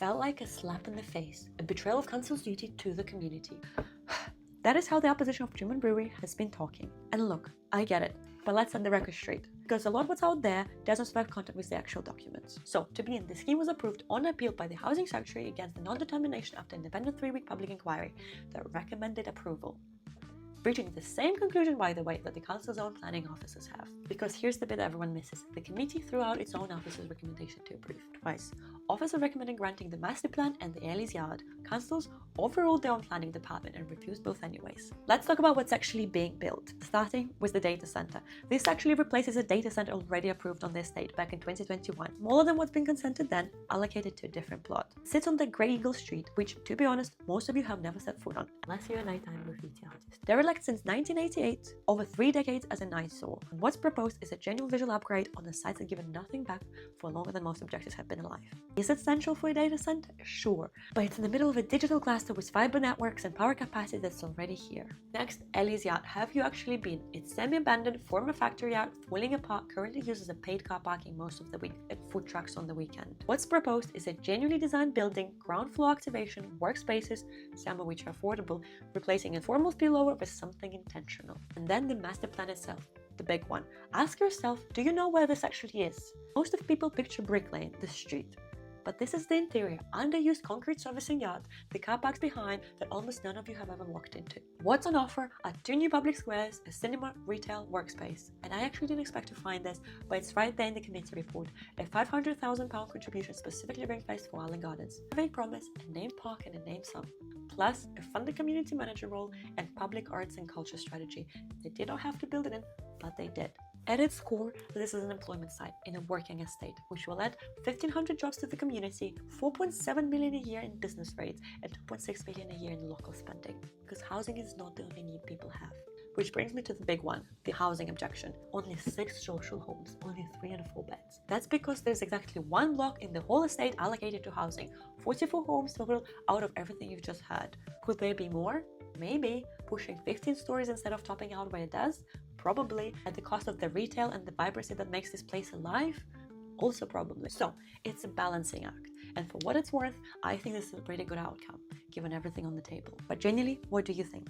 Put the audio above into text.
felt like a slap in the face, a betrayal of council's duty to the community. That is how the opposition of German Brewery has been talking. And look, I get it, but let's set the record straight, because a lot of what's out there doesn't survive contact with the actual documents. So, to begin, the scheme was approved on appeal by the Housing Secretary against the non-determination after an independent 3-week public inquiry that recommended approval. Reaching the same conclusion, by the way, that the council's own planning officers have. Because here's the bit everyone misses. The committee threw out its own officer's recommendation to approve twice. Officer recommended granting the master plan and the Ellis Yard. Councils overruled their own planning department and refused both anyways. Let's talk about what's actually being built, starting with the data center. This actually replaces a data center already approved on this date back in 2021. Smaller than what's been consented then, allocated to a different plot. It sits on the Grey Eagle Street, which, to be honest, most of you have never set foot on, unless you're a nighttime graffiti artist. Derelict since 1988, over 3 decades as an eyesore. And what's proposed is a genuine visual upgrade on the sites that given nothing back for longer than most objectives have been alive. Is it essential for a data center? Sure, but it's in the middle of a digital cluster with fiber networks and power capacity that's already here. Next, Ellis Yard. Have you actually been? It's semi-abandoned, former factory yard, falling apart, currently used as a paid car parking most of the week, and food trucks on the weekend. What's proposed is a genuinely designed building, ground floor activation, workspaces, some of which are affordable, replacing informal spillover with something intentional. And then the master plan itself, the big one. Ask yourself, do you know where this actually is? Most of people picture Brick Lane, the street. But this is the interior, underused concrete servicing yard, the car parks behind that almost none of you have ever walked into. What's on offer are 2 new public squares, a cinema, retail, workspace. And I actually didn't expect to find this, but it's right there in the committee report. A £500,000 contribution specifically ring-fenced for Island Gardens. A vague promise, a named park and a named song. Plus, a funded community manager role and public arts and culture strategy. They did not have to build it in, but they did. At its core, this is an employment site in a working estate, which will add 1,500 jobs to the community, 4.7 million a year in business rates, and 2.6 million a year in local spending. Because housing is not the only need people have. Which brings me to the big one, the housing objection. Only 6 social homes, only 3 and 4 beds. That's because there's exactly 1 block in the whole estate allocated to housing. 44 homes total out of everything you've just heard. Could there be more? Maybe. Pushing 15 stories instead of topping out where it does? Probably. At the cost of the retail and the vibrancy that makes this place alive? Also probably. So, it's a balancing act. And for what it's worth, I think this is a pretty good outcome, given everything on the table. But genuinely, what do you think?